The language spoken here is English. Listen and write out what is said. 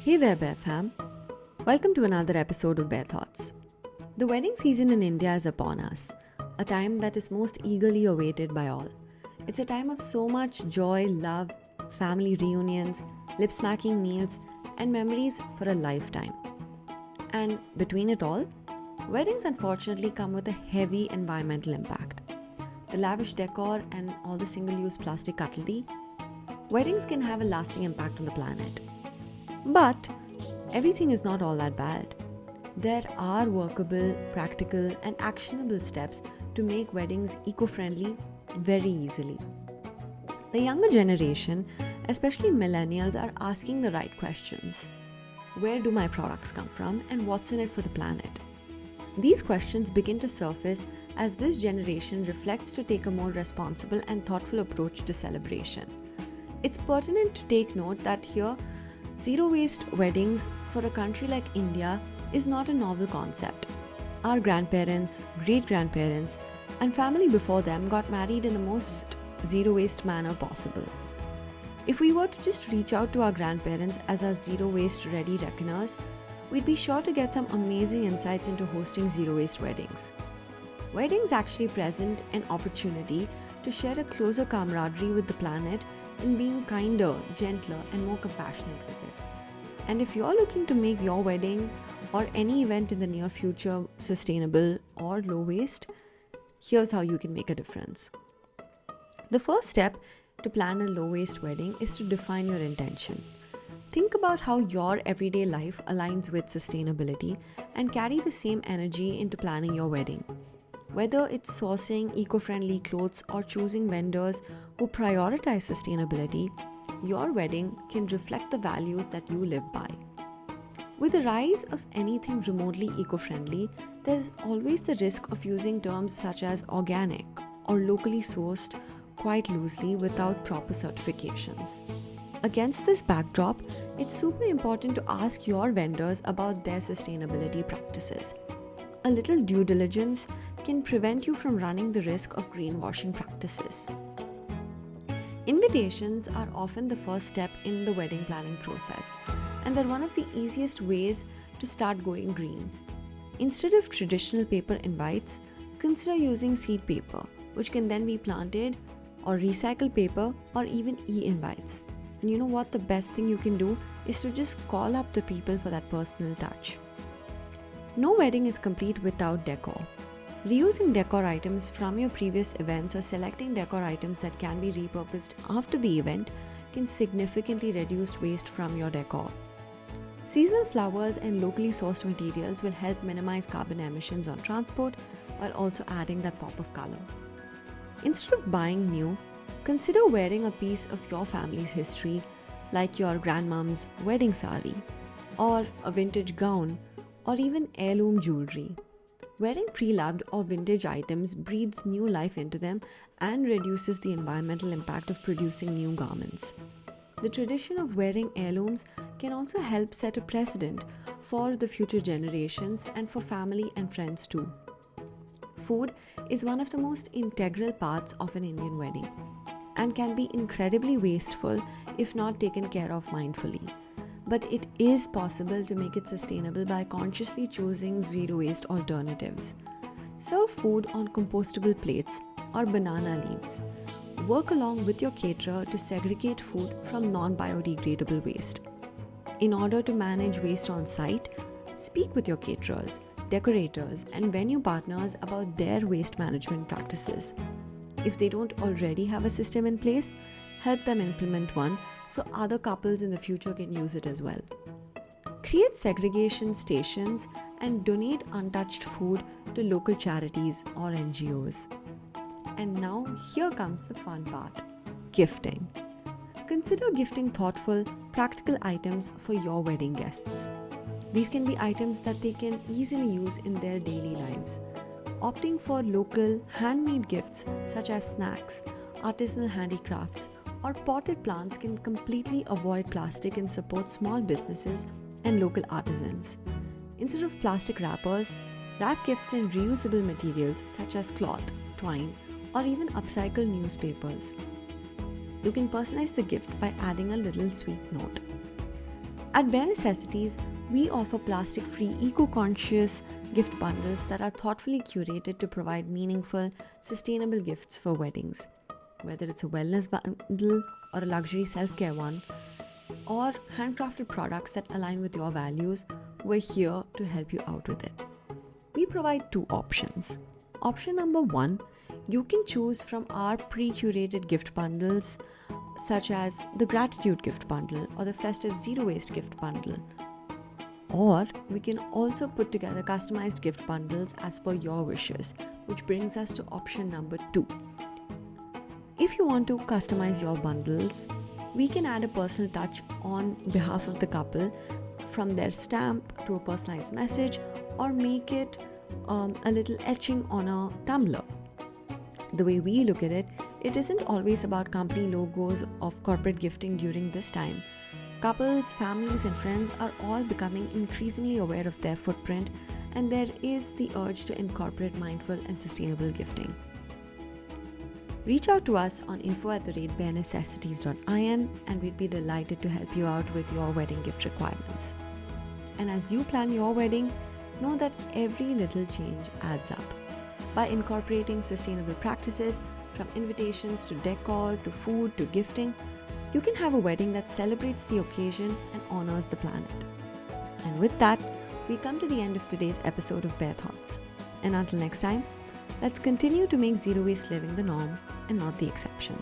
Hey there, Bear fam. Welcome to another episode of Bear Thoughts. The wedding season in India is upon us, a time that is most eagerly awaited by all. It's a time of so much joy, love, family reunions, lip smacking meals, and memories for a lifetime. And between it all, weddings unfortunately come with a heavy environmental impact. The lavish decor and all the single use plastic cutlery, weddings can have a lasting impact on the planet. But everything is not all that bad. There are workable, practical, and actionable steps to make weddings eco friendly very easily. The younger generation, especially millennials, are asking the right questions. Where do my products come from, and what's in it for the planet? These questions begin to surface as this generation reflects to take a more responsible and thoughtful approach to celebration. It's pertinent to take note that here, zero waste weddings for a country like India is not a novel concept. Our grandparents, great grandparents, and family before them got married in the most zero waste manner possible. If we were to just reach out to our grandparents as our zero waste ready reckoners, we'd be sure to get some amazing insights into hosting zero waste weddings. Weddings actually present an opportunity to share a closer camaraderie with the planet in being kinder, gentler, and more compassionate with it. And if you're looking to make your wedding or any event in the near future sustainable or low waste, here's how you can make a difference. The first step to plan a low waste wedding is to define your intention. Think about how your everyday life aligns with sustainability and carry the same energy into planning your wedding. Whether it's sourcing eco-friendly clothes or choosing vendors who prioritize sustainability, your wedding can reflect the values that you live by. With the rise of anything remotely eco-friendly, there's always the risk of using terms such as organic or locally sourced quite loosely without proper certifications. Against this backdrop, it's super important to ask your vendors about their sustainability practices. A little due diligence can prevent you from running the risk of greenwashing practices. Invitations are often the first step in the wedding planning process, and they're one of the easiest ways to start going green. Instead of traditional paper invites, consider using seed paper, which can then be planted, or recycled paper, or even e-invites. And you know what? The best thing you can do is to just call up the people for that personal touch. No wedding is complete without decor. Reusing decor items from your previous events or selecting decor items that can be repurposed after the event can significantly reduce waste from your decor. Seasonal flowers and locally sourced materials will help minimize carbon emissions on transport while also adding that pop of color. Instead of buying new, consider wearing a piece of your family's history, like your grandmom's wedding sari, or a vintage gown, or even heirloom jewelry. Wearing pre-loved or vintage items breathes new life into them and reduces the environmental impact of producing new garments. The tradition of wearing heirlooms can also help set a precedent for the future generations and for family and friends too. Food is one of the most integral parts of an Indian wedding and can be incredibly wasteful if not taken care of mindfully. But it is possible to make it sustainable by consciously choosing zero waste alternatives. Serve food on compostable plates or banana leaves. Work along with your caterer to segregate food from non-biodegradable waste. In order to manage waste on site, speak with your caterers, decorators, and venue partners about their waste management practices. If they don't already have a system in place, help them implement one so other couples in the future can use it as well. Create segregation stations and donate untouched food to local charities or NGOs. And now here comes the fun part: gifting. Consider gifting thoughtful, practical items for your wedding guests. These can be items that they can easily use in their daily lives. Opting for local, handmade gifts such as snacks, artisanal handicrafts, or potted plants can completely avoid plastic and support small businesses and local artisans. Instead of plastic wrappers, wrap gifts in reusable materials such as cloth, twine, or even upcycled newspapers. You can personalize the gift by adding a little sweet note. At Bare Necessities, we offer plastic-free, eco-conscious gift bundles that are thoughtfully curated to provide meaningful, sustainable gifts for weddings. Whether it's a wellness bundle or a luxury self-care one, or handcrafted products that align with your values, we're here to help you out with it. We provide two options. Option number one, you can choose from our pre-curated gift bundles, such as the Gratitude Gift Bundle or the Festive Zero Waste Gift Bundle. Or we can also put together customized gift bundles as per your wishes, which brings us to option number two. If you want to customize your bundles, we can add a personal touch on behalf of the couple, from their stamp to a personalized message, or make it a little etching on a tumbler. The way we look at it, it isn't always about company logos of corporate gifting during this time. Couples, families, and friends are all becoming increasingly aware of their footprint, and there is the urge to incorporate mindful and sustainable gifting. Reach out to us on info@barenecessities.in and we'd be delighted to help you out with your wedding gift requirements. And as you plan your wedding, know that every little change adds up. By incorporating sustainable practices, from invitations to decor to food to gifting, you can have a wedding that celebrates the occasion and honors the planet. And with that, we come to the end of today's episode of Bare Thoughts. And until next time, let's continue to make zero waste living the norm and not the exception.